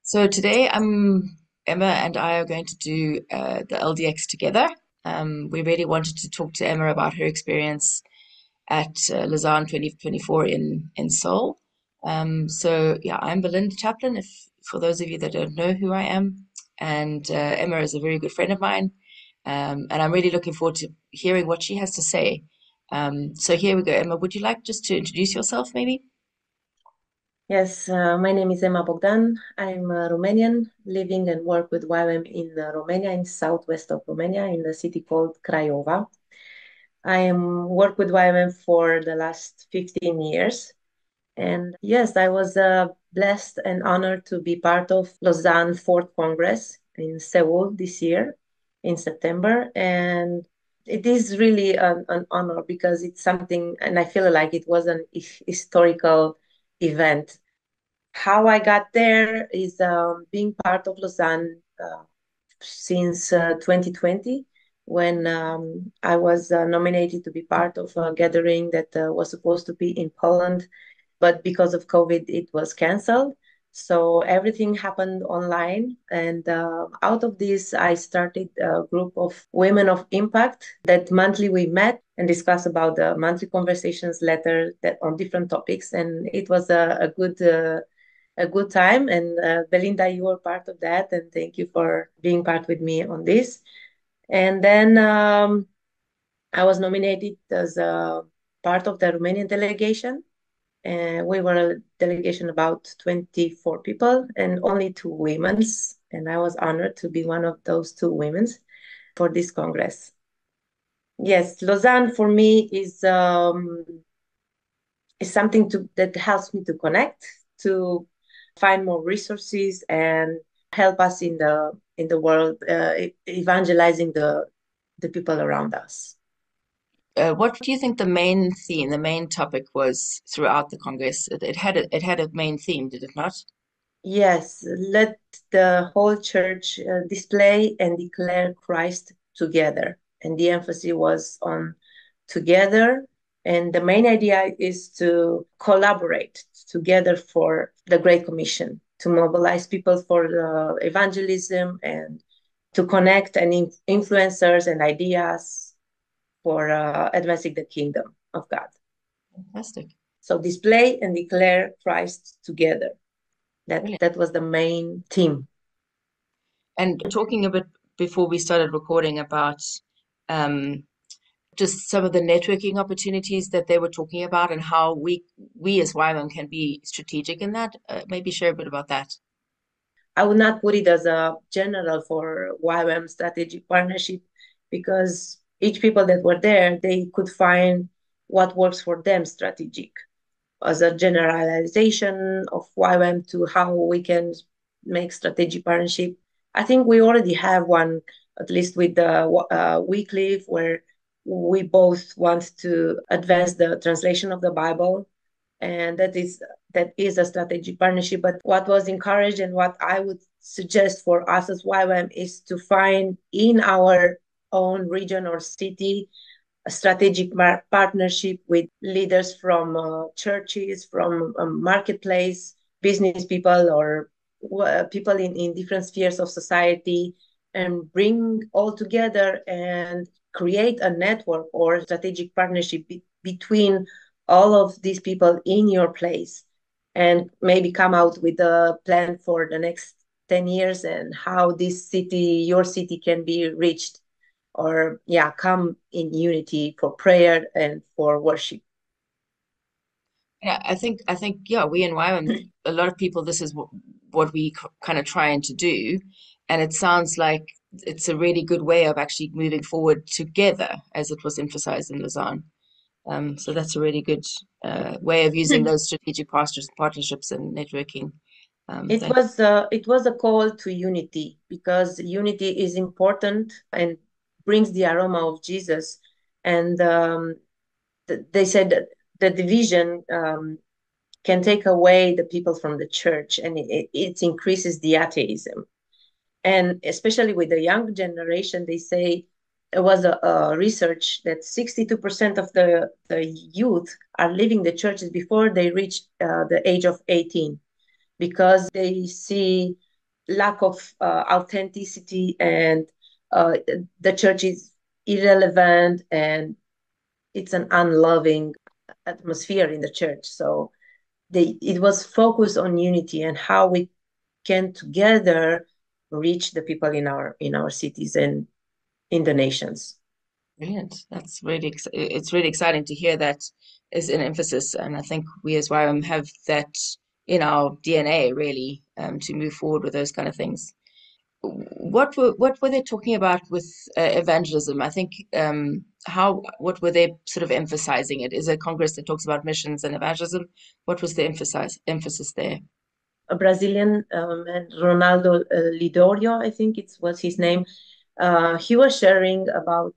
So today, Emma and I are going to do the LDX together. We really wanted to talk to Emma about her experience at Lausanne 2024 in Seoul. So yeah, I'm Belinda Chaplin. If for those of you that don't know who I am, and Emma is a very good friend of mine, and I'm really looking forward to hearing what she has to say. So here we go, Emma. Would you like just to introduce yourself, maybe? Yes, my name is Ema Bogdan. I'm Romanian, living and work with YWAM in Romania, in southwest of Romania, in the city called Craiova. I am work with YWAM for the last 15 years. And yes, I was blessed and honored to be part of Lausanne Fourth Congress in Seoul this year in September. And it is really an honor because it's something, and I feel like it was an historical event. How I got there is being part of Lausanne since 2020, when I was nominated to be part of a gathering that was supposed to be in Poland, but because of COVID, it was canceled. So everything happened online. And out of this, I started a group of women of impact that monthly we met and discussed about the monthly conversations letter that on different topics. And it was a good time. And Belinda, you were part of that. And thank you for being part with me on this. And then I was nominated as a part of the Romanian delegation. And we were a delegation about 24 people and only two women's. And I was honored to be one of those two women's for this Congress. Yes, Lausanne for me is something that helps me to connect, to find more resources and help us in the world, evangelizing the people around us. What do you think the main theme, the main topic was throughout the Congress? It had a main theme, did it not? Yes, let the whole church display and declare Christ together. And the emphasis was on together. And the main idea is to collaborate together for the Great Commission, to mobilize people for the evangelism and to connect and influencers and ideas for advancing the kingdom of God. Fantastic. So display and declare Christ together. Brilliant. That was the main theme. And talking a bit before we started recording about um, just some of the networking opportunities that they were talking about and how we as YWAM can be strategic in that. Maybe share a bit about that. I would not put it as a general for YWAM strategic partnership because each people that were there, they could find what works for them strategic as a generalization of YWAM to how we can make strategic partnership. I think we already have one, at least with the Wycliffe, where we both want to advance the translation of the Bible, and that is a strategic partnership. But what was encouraged and what I would suggest for us as YWAM is to find in our own region or city a strategic partnership with leaders from churches, from marketplace, business people, or people in different spheres of society, and bring all together and create a network or strategic partnership between all of these people in your place, and maybe come out with a plan for the next 10 years and how this city, your city, can be reached, or yeah, come in unity for prayer and for worship. Yeah, I think yeah, we in YWAM, a lot of people, this is what we kind of trying to do, and it sounds like it's a really good way of actually moving forward together, as it was emphasized in Lausanne. So that's a really good way of using those strategic partnerships and networking. Thank It was a call to unity because unity is important and brings the aroma of Jesus. And they said that the division can take away the people from the church, and it increases the atheism. And especially with the young generation, they say there was a research that 62% of the youth are leaving the churches before they reach the age of 18 because they see lack of authenticity, and uh, the church is irrelevant, and it's an unloving atmosphere in the church. So it was focused on unity and how we can together reach the people in our cities and in the nations. Brilliant. That's really it's really exciting to hear that is an emphasis, and I think we as YWAM have that in our DNA really to move forward with those kind of things. What were they talking about with evangelism? I think how what were they sort of emphasizing? It is a congress that talks about missions and evangelism. What was the emphasis there? A Brazilian man, Ronaldo Lidorio, I think it was his name. He was sharing about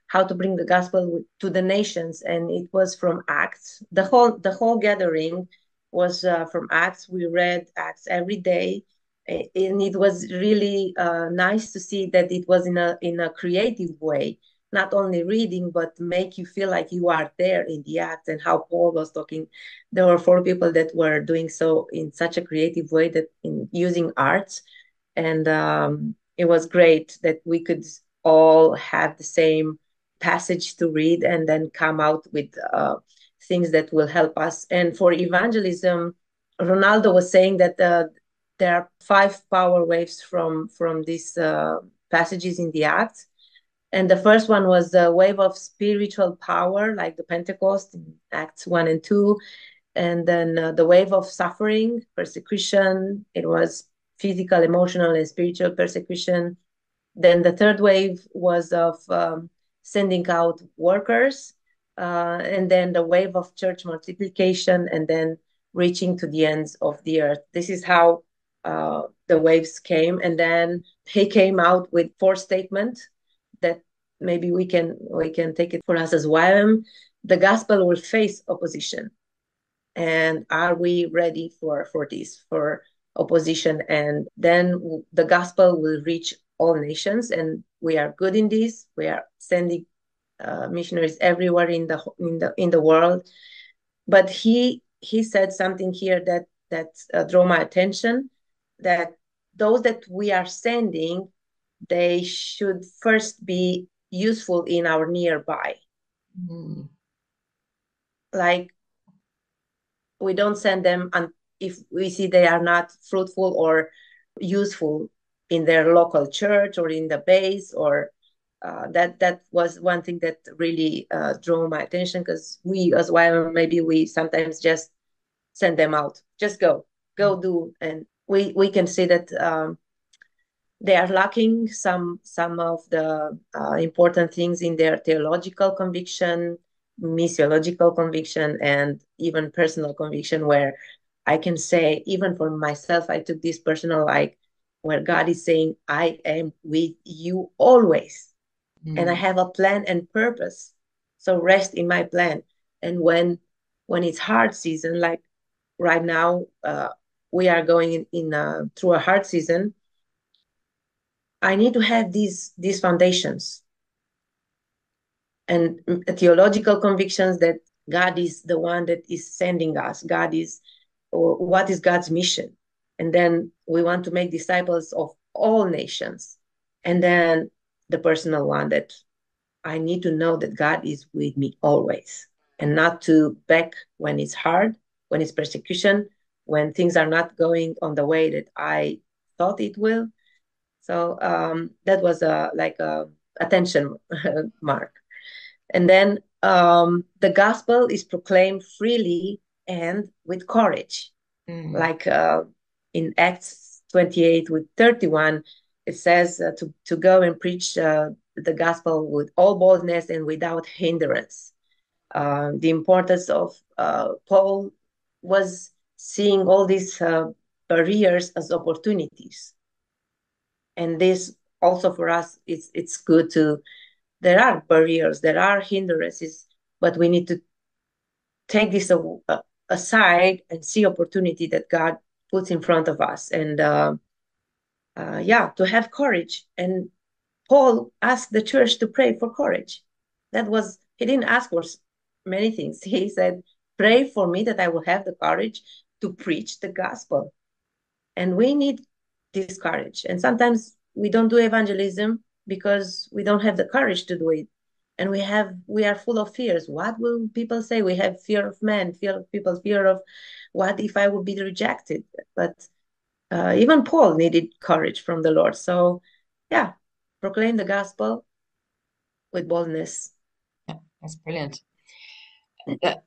how to bring the gospel to the nations, and it was from Acts. The whole gathering was from Acts. We read Acts every day, and it was really nice to see that it was in a creative way, not only reading but make you feel like you are there in the Acts, and how Paul was talking. There were four people that were doing so in such a creative way, that in using arts, and it was great that we could all have the same passage to read and then come out with things that will help us. And for evangelism, Ronaldo was saying that there are five power waves from these passages in the Acts. And the first one was the wave of spiritual power, like the Pentecost in Acts 1 and 2. And then the wave of suffering, persecution. It was physical, emotional, and spiritual persecution. Then the third wave was of sending out workers, and then the wave of church multiplication, and then reaching to the ends of the earth. This is how the waves came, and then he came out with four statements that maybe we can take it for us as YWAM. The gospel will face opposition, and are we ready for this, for opposition? And then the gospel will reach all nations, and we are good in this. We are sending missionaries everywhere in the world. But he said something here that drew my attention, that those that we are sending, they should first be useful in our nearby. Mm, Like, we don't send them if we see they are not fruitful or useful in their local church or in the base, or that was one thing that really drew my attention, because we as well, maybe we sometimes just send them out, just go do, and we can see that they are lacking some of the important things in their theological conviction, missiological conviction, and even personal conviction, where I can say, even for myself, I took this personal, like, where God is saying, I am with you always, and I mm, have a plan and purpose, so rest in my plan. And when it's hard season, like right now, we are going through a hard season. I need to have these foundations and theological convictions that God is the one that is sending us. God is, or what is God's mission? And then we want to make disciples of all nations. And then the personal one, that I need to know that God is with me always, and not to back when it's hard, when it's persecution, when things are not going on the way that I thought it will. So that was a attention mark. And then the gospel is proclaimed freely and with courage. mm, Like in Acts 28 with 31, it says to go and preach the gospel with all boldness and without hindrance. The importance of Paul was seeing all these barriers as opportunities. And this also for us, it's good to, there are barriers, there are hindrances, but we need to take this aside and see opportunity that God puts in front of us, and yeah, to have courage. And Paul asked the church to pray for courage. That was, he didn't ask for many things. He said, pray for me that I will have the courage to preach the gospel. And we need discouraged. And sometimes we don't do evangelism because we don't have the courage to do it. And we are full of fears. What will people say? We have fear of men, fear of people, fear of what if I will be rejected. But even Paul needed courage from the Lord. So yeah, proclaim the gospel with boldness. Yeah, that's brilliant.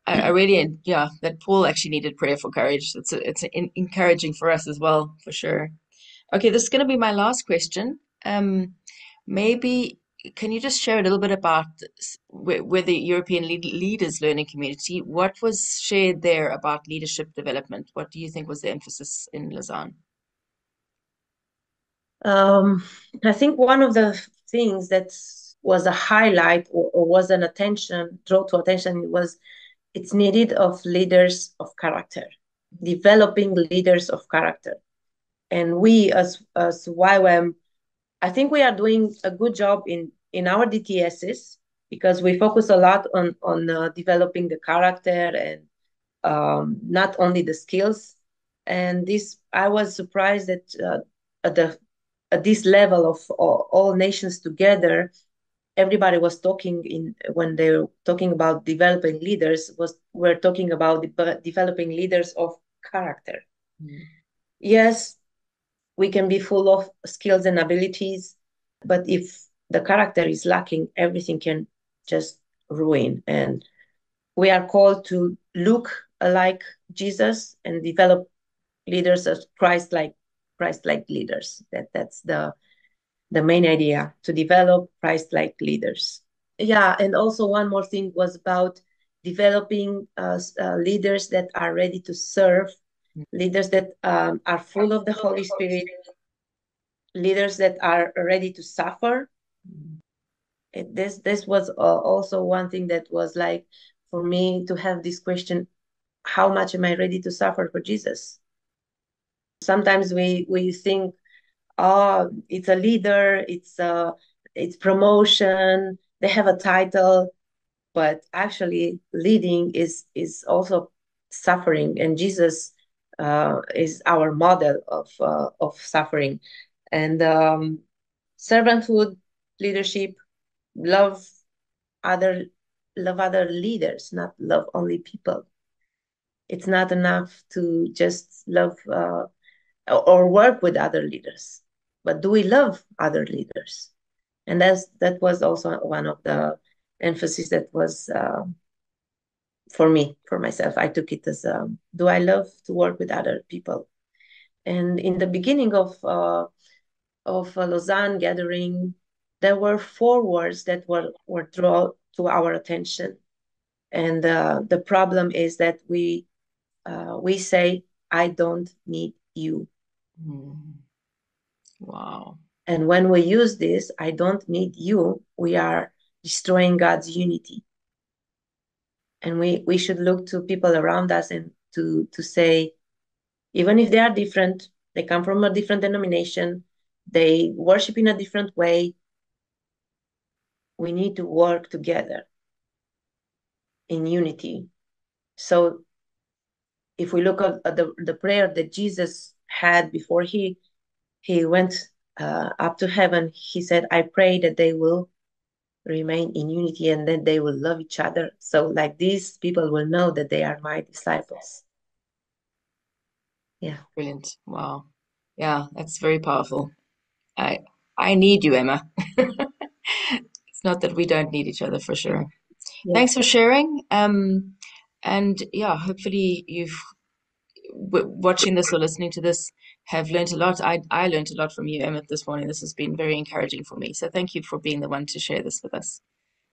I really, yeah, that Paul actually needed prayer for courage. It's encouraging for us as well, for sure. Okay, this is going to be my last question. Maybe can you just share a little bit about where the European Leaders Learning Community, what was shared there about leadership development? What do you think was the emphasis in Lausanne? Um, I think one of the things that was a highlight or was an attention, draw to attention was it's needed of leaders of character, developing leaders of character. And we as YWAM, I think we are doing a good job in our DTSs because we focus a lot on developing the character and not only the skills. And this, I was surprised that at the at this level of all nations together, everybody was talking in when they were talking about developing leaders was we're talking about developing leaders of character. Mm. Yes, we can be full of skills and abilities, but if the character is lacking, everything can just ruin. And we are called to look like Jesus and develop leaders as Christ-like leaders. That's the main idea, to develop Christ-like leaders. Yeah, and also one more thing was about developing leaders that are ready to serve, leaders that are full of the Holy Spirit, leaders that are ready to suffer. This was also one thing that was like for me to have this question: how much am I ready to suffer for Jesus? Sometimes we think, oh, it's a leader, it's promotion, they have a title, but actually leading is also suffering, and Jesus is our model of suffering. And servanthood, leadership, love other love other leaders, not love only people. It's not enough to just love or work with other leaders, but do we love other leaders? And that was also one of the emphasis that was for me, for myself. I took it as do I love to work with other people? And in the beginning of a Lausanne gathering, there were four words that were drawn to our attention. And the problem is that we say, I don't need you. Mm. Wow. And when we use this, I don't need you, we are destroying God's unity. And we should look to people around us and to say, even if they are different, they come from a different denomination, they worship in a different way, we need to work together in unity. So if we look at the prayer that Jesus had before he went up to heaven, he said, I pray that they will remain in unity and then they will love each other. So like these people will know that they are my disciples. Yeah. Brilliant. Wow. Yeah, that's very powerful. I I need you, Emma. It's not that we don't need each other for sure. Thanks Yes. for sharing. And yeah, hopefully you've watching this or listening to this have learned a lot. I learned a lot from you, Emma, this morning. This has been very encouraging for me. So thank you for being the one to share this with us.